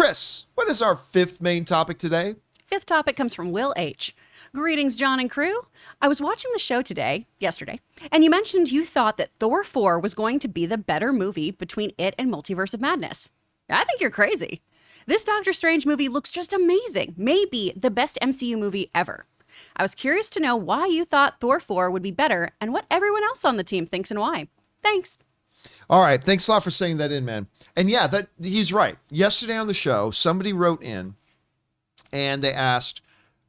Chris, what is our fifth main topic today? Fifth topic comes from Will H. Greetings, John and crew. I was watching the show yesterday, and you mentioned you thought that Thor 4 was going to be the better movie between it and Multiverse of Madness. I think you're crazy. This Doctor Strange movie looks just amazing, maybe the best MCU movie ever. I was curious to know why you thought Thor 4 would be better and what everyone else on the team thinks and why. Thanks. All right, thanks a lot for saying that in, man. And yeah, he's right. Yesterday on the show, somebody wrote in and they asked,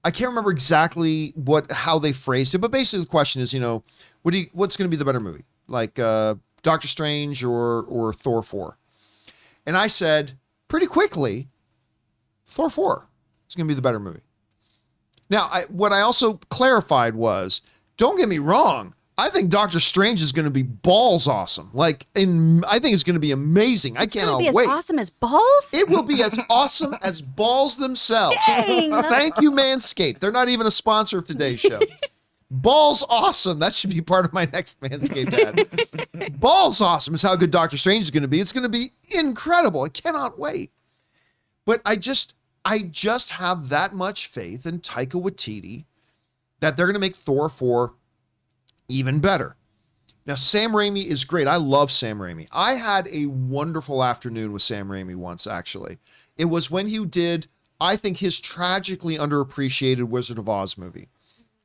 I can't remember exactly how they phrased it, but basically the question is, what's going to be the better movie? Like Doctor Strange or Thor 4? And I said pretty quickly, Thor 4 is going to be the better movie. Now, what I also clarified was, don't get me wrong, I think Doctor Strange is going to be balls awesome. I think it's going to be amazing. I cannot wait. It's going to be as awesome as balls? It will be as awesome as balls themselves. Dang. Thank you, Manscaped. They're not even a sponsor of today's show. Balls awesome. That should be part of my next Manscaped ad. Balls awesome is how good Doctor Strange is going to be. It's going to be incredible. I cannot wait. But I just have that much faith in Taika Waititi that they're going to make Thor 4 even better. Now, Sam Raimi is great. I love Sam Raimi. I had a wonderful afternoon with Sam Raimi once, actually. It was when he did, I think, his tragically underappreciated Wizard of Oz movie.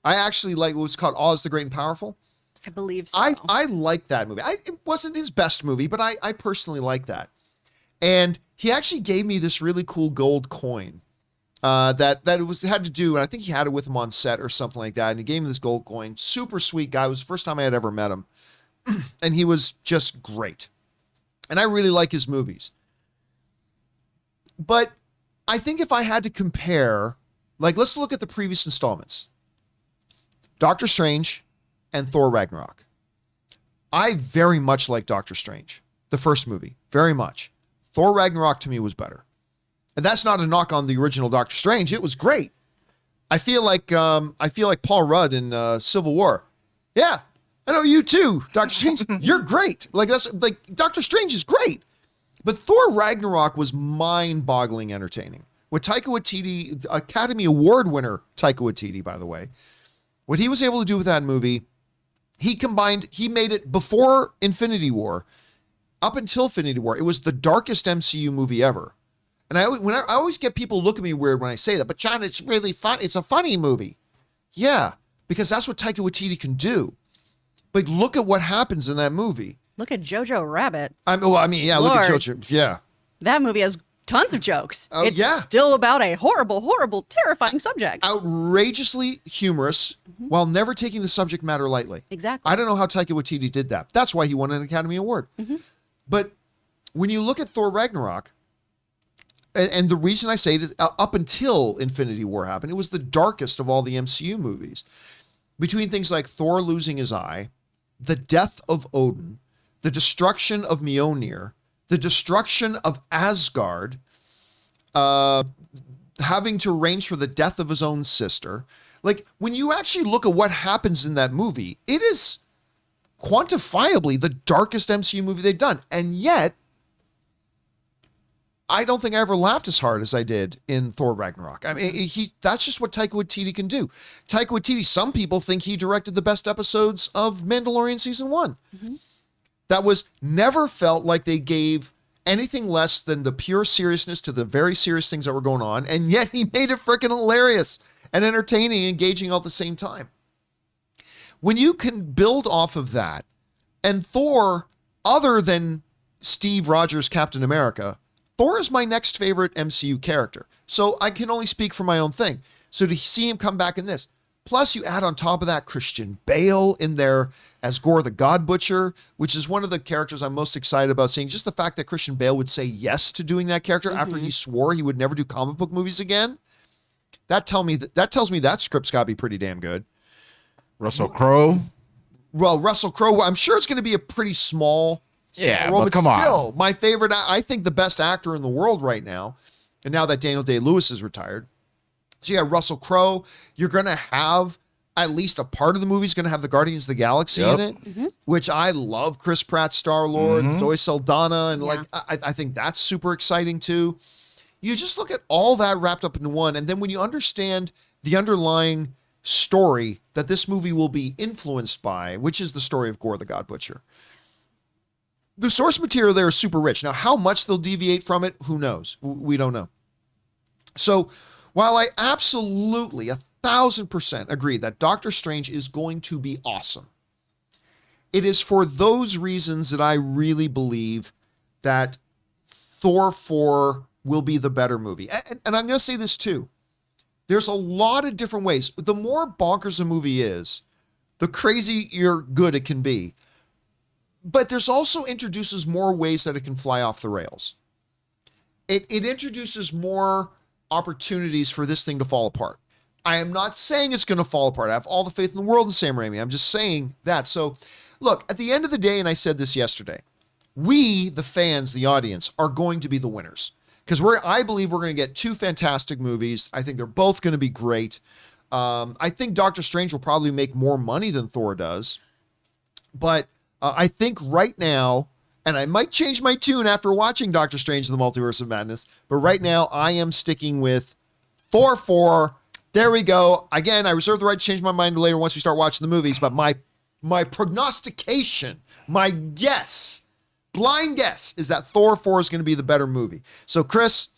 I actually like what was called Oz the Great and Powerful. I believe so. I like that movie. It wasn't his best movie, but I personally like that. And he actually gave me this really cool gold coin that had to do, and I think he had it with him on set or something like that. And he gave me this gold coin. Super sweet guy. It was the first time I had ever met him. And he was just great. And I really like his movies. But I think if I had to compare, let's look at the previous installments. Doctor Strange and Thor Ragnarok. I very much like Doctor Strange, the first movie, very much. Thor Ragnarok to me was better. And that's not a knock on the original Doctor Strange. It was great. I feel like Paul Rudd in Civil War. Yeah, I know you too, Doctor Strange. You're great. Doctor Strange is great. But Thor Ragnarok was mind-boggling entertaining. With Taika Waititi, Academy Award winner Taika Waititi, by the way, what he was able to do with that movie, he made it before Infinity War, up until Infinity War. It was the darkest MCU movie ever. And I always get people look at me weird when I say that, but John, it's really fun. It's a funny movie. Yeah, because that's what Taika Waititi can do. But look at what happens in that movie. Look at Jojo Rabbit. Look at Jojo. Yeah. That movie has tons of jokes. Oh, it's yeah. still about a horrible, horrible, terrifying subject. Outrageously humorous while never taking the subject matter lightly. Exactly. I don't know how Taika Waititi did that. That's why he won an Academy Award. Mm-hmm. But when you look at Thor Ragnarok, and the reason I say it is up until Infinity War happened, it was the darkest of all the MCU movies. Between things like Thor losing his eye, the death of Odin, the destruction of Mjolnir, the destruction of Asgard, having to arrange for the death of his own sister. When you actually look at what happens in that movie, it is quantifiably the darkest MCU movie they've done. And yet, I don't think I ever laughed as hard as I did in Thor Ragnarok. I mean, that's just what Taika Waititi can do. Taika Waititi, some people think he directed the best episodes of Mandalorian Season 1. Mm-hmm. That was never felt like they gave anything less than the pure seriousness to the very serious things that were going on, and yet he made it freaking hilarious and entertaining and engaging all at the same time. When you can build off of that, and Thor, other than Steve Rogers' Captain America, Thor is my next favorite MCU character. So I can only speak for my own thing. So to see him come back in this, plus you add on top of that Christian Bale in there as Gore the God Butcher, which is one of the characters I'm most excited about seeing. Just the fact that Christian Bale would say yes to doing that character after he swore he would never do comic book movies again. That tells me that script's got to be pretty damn good. Russell Crowe. Well, Russell Crowe, I'm sure it's going to be a pretty small role, but come on. My favorite, I think the best actor in the world right now, and now that Daniel Day-Lewis is retired. So you got Russell Crowe. You're going to have, at least a part of the movie is going to have the Guardians of the Galaxy in it, which I love. Chris Pratt, Star-Lord, Zoe Saldana, and I think that's super exciting too. You just look at all that wrapped up into one, and then when you understand the underlying story that this movie will be influenced by, which is the story of Gore the God Butcher, the source material there is super rich. Now, how much they'll deviate from it, who knows? We don't know. So while I absolutely 1,000% agree that Doctor Strange is going to be awesome, it is for those reasons that I really believe that Thor 4 will be the better movie. And I'm going to say this too. There's a lot of different ways. The more bonkers a movie is, the crazier good it can be. But there's also introduces more ways that it can fly off the rails. It introduces more opportunities for this thing to fall apart. I am not saying it's going to fall apart. I have all the faith in the world in Sam Raimi. I'm just saying that. So look, at the end of the day, and I said this yesterday, we, the fans, the audience, are going to be the winners. Because I believe we're going to get two fantastic movies. I think they're both going to be great. I think Doctor Strange will probably make more money than Thor does. But I think right now, and I might change my tune after watching Doctor Strange in the Multiverse of Madness, but right now I am sticking with Thor 4. There we go. Again, I reserve the right to change my mind later once we start watching the movies, but my prognostication, my guess, blind guess, is that Thor 4 is going to be the better movie. So, Chris,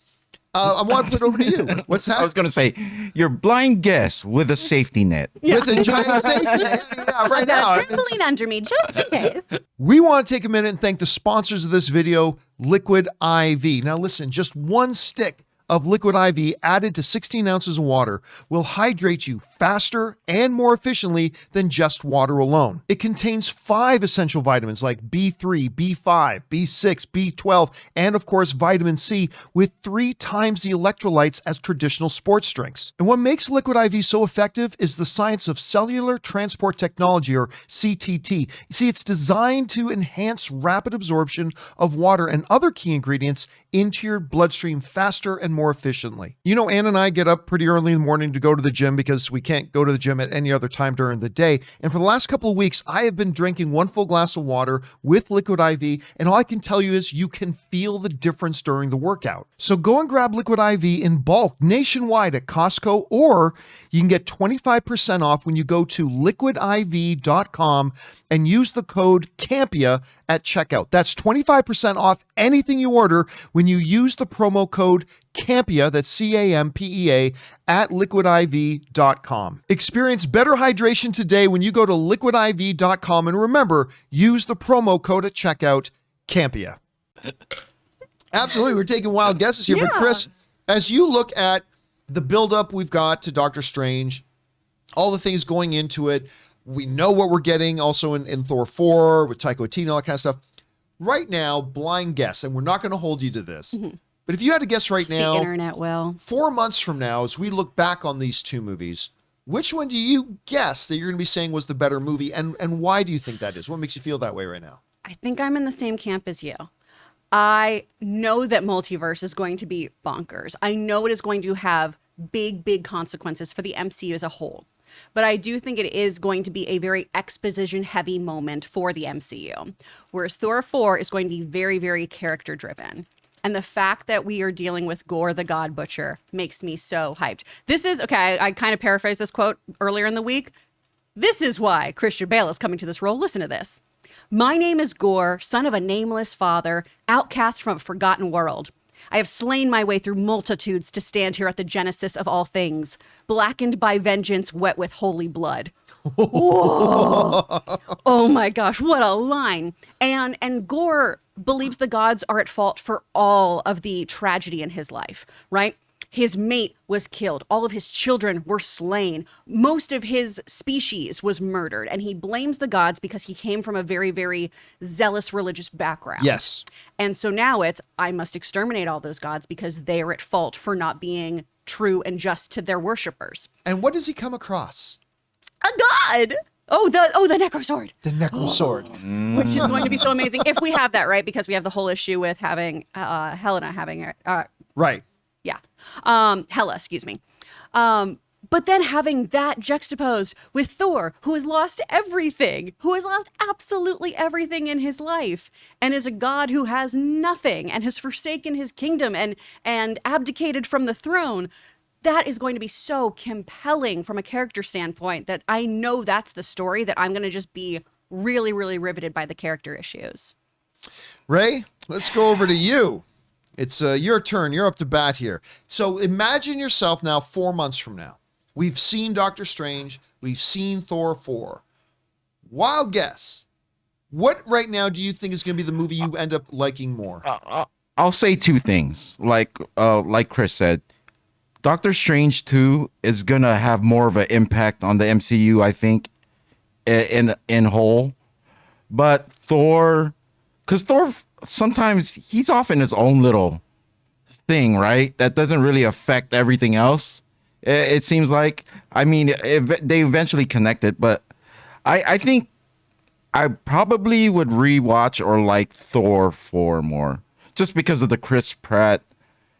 I want to put it over to you. What's that? I was going to say, your blind guess with a safety net. With a giant safety net. Yeah, right now. I've got a trampoline under me, just in case. We want to take a minute and thank the sponsors of this video, Liquid IV. Now listen, just one stick of Liquid IV added to 16 ounces of water will hydrate you faster and more efficiently than just water alone. It contains 5 essential vitamins like B3, B5, B6, B12, and of course vitamin C with 3 times the electrolytes as traditional sports drinks. And what makes Liquid IV so effective is the science of cellular transport technology, or CTT. You see, it's designed to enhance rapid absorption of water and other key ingredients into your bloodstream faster and more efficiently. You know, Ann and I get up pretty early in the morning to go to the gym because we can't go to the gym at any other time during the day. And for the last couple of weeks, I have been drinking 1 full glass of water with Liquid IV. And all I can tell you is you can feel the difference during the workout. So go and grab Liquid IV in bulk nationwide at Costco, or you can get 25% off when you go to liquidiv.com and use the code Campea at checkout. That's 25% off anything you order when you use the promo code Campea, that's Campea, at liquidiv.com. Experience better hydration today when you go to liquidiv.com, and remember, use the promo code at checkout, Campea. Absolutely, we're taking wild guesses here, but Chris, as you look at the buildup we've got to Doctor Strange, all the things going into it, we know what we're getting also in Thor 4 with Taika Waititi and all that kind of stuff. Right now, blind guess, and we're not going to hold you to this, but if you had to guess right now, the internet will. 4 months from now, as we look back on these two movies, which one do you guess that you're going to be saying was the better movie, and why do you think that is? What makes you feel that way right now? I think I'm in the same camp as you. I know that Multiverse is going to be bonkers. I know it is going to have big, big consequences for the MCU as a whole. But I do think it is going to be a very exposition-heavy moment for the MCU, whereas Thor 4 is going to be very, very character-driven. And the fact that we are dealing with Gore the God Butcher makes me so hyped. This is, okay, I kind of paraphrased this quote earlier in the week. This is why Christian Bale is coming to this role. Listen to this. My name is Gore, son of a nameless father, outcast from a forgotten world. I have slain my way through multitudes to stand here at the genesis of all things, blackened by vengeance, wet with holy blood. Whoa. Oh my gosh, what a line. And Gore believes the gods are at fault for all of the tragedy in his life, right? His mate was killed. All of his children were slain. Most of his species was murdered. And he blames the gods because he came from a very, very zealous religious background. Yes. And so now it's, I must exterminate all those gods because they are at fault for not being true and just to their worshipers. And what does he come across? A god! Oh, the Necro Sword. The Necro Sword. Which is going to be so amazing if we have that, right? Because we have the whole issue with having Helena having it. Right. Yeah. Hela, excuse me. But then having that juxtaposed with Thor, who has lost everything, who has lost absolutely everything in his life, and is a god who has nothing and has forsaken his kingdom and abdicated from the throne, that is going to be so compelling from a character standpoint that I know that's the story that I'm going to just be really, really riveted by the character issues. Ray, let's go over to you. It's your turn. You're up to bat here. So imagine yourself now 4 months from now. We've seen Doctor Strange. We've seen Thor 4. Wild guess. What right now do you think is going to be the movie you end up liking more? I'll say two things. Like Chris said, Doctor Strange 2 is going to have more of an impact on the MCU, I think, in whole. But Thor, because Thor, sometimes he's off in his own little thing, right? That doesn't really affect everything else. It seems like, I mean, they eventually connected, but I think I probably would rewatch or like Thor 4 more, just because of the Chris Pratt,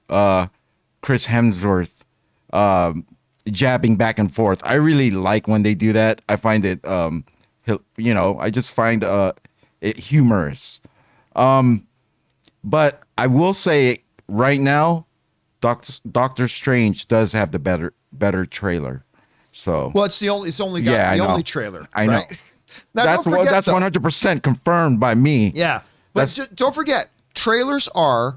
Chris Hemsworth, jabbing back and forth. I really like when they do that. I find it, I just find it humorous. But I will say right now, Doctor Strange does have the better trailer. So Well, it's the only only trailer. I know. Right? Now, that's don't forget, that's though. 100% confirmed by me. Yeah, but don't forget, trailers are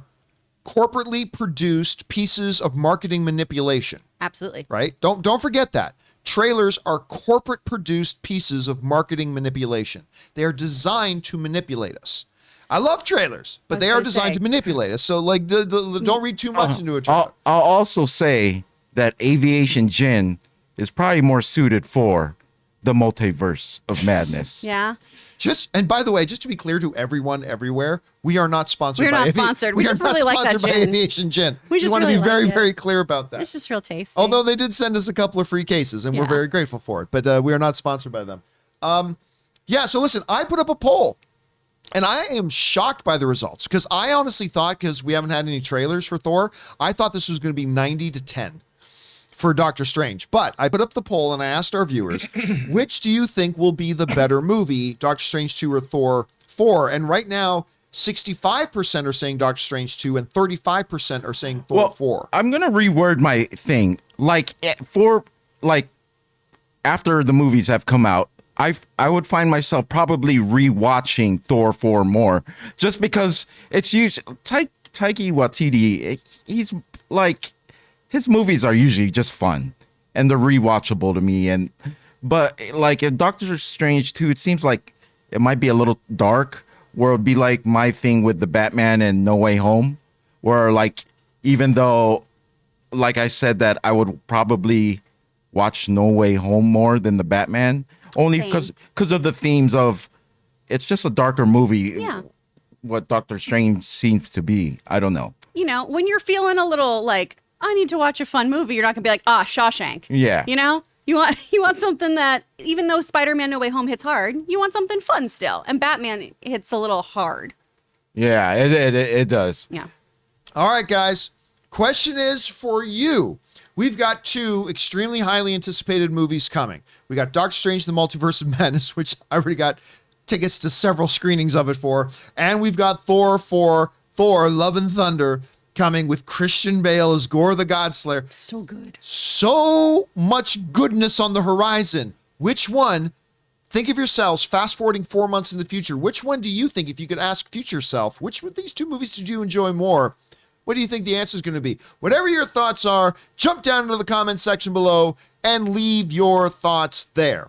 corporately produced pieces of marketing manipulation. Absolutely. Right? Don't forget that. Trailers are corporate produced pieces of marketing manipulation. They are designed to manipulate us. I love trailers, but they are designed to manipulate us. So, like, don't read too much into a trailer. I'll also say that Aviation Gin is probably more suited for the Multiverse of Madness. Yeah. And by the way, just to be clear to everyone everywhere, we are not sponsored. We're not sponsored. We just really like that gin. Aviation Gin. We just want really to be very, like it. very clear about that. It's just real tasty. Although they did send us a couple of free cases, and we're Yeah. very grateful for it. But we are not sponsored by them. So listen, I put up a poll, and I am shocked by the results, because I honestly thought, because we haven't had any trailers for Thor, I thought this was going to be 90-10 for Doctor Strange. But I put up the poll, and I asked our viewers, which do you think will be the better movie, Doctor Strange 2 or Thor 4? And right now, 65% are saying Doctor Strange 2, and 35% are saying Thor 4. I'm going to reword my thing. After the movies have come out, I would find myself probably rewatching Thor 4 more, just because it's usually Taika Waititi. He's like, his movies are usually just fun and they're rewatchable to me. But like in Doctor Strange 2, it seems like it might be a little dark, where it would be like my thing with the Batman and No Way Home, where like, even though, like I said, that I would probably watch No Way Home more than the Batman, only because of the themes of, it's just a darker movie. Yeah. What Doctor Strange seems to be. I don't know. You know, when you're feeling a little like, I need to watch a fun movie, you're not gonna be like, Shawshank. Yeah. You know? You want something that, even though Spider-Man No Way Home hits hard, you want something fun still. And Batman hits a little hard. Yeah, it does. Yeah. All right, guys. Question is for you. We've got 2 extremely highly anticipated movies coming. We got Doctor Strange, The Multiverse of Madness, which I already got tickets to several screenings of it for. And we've got Thor 4, Thor, Love and Thunder, coming with Christian Bale as Gore the Godslayer. So good. So much goodness on the horizon. Which one, think of yourselves, fast forwarding 4 months in the future, which one do you think, if you could ask future self, which of these 2 movies did you enjoy more? What do you think the answer is going to be? Whatever your thoughts are, jump down into the comment section below and leave your thoughts there.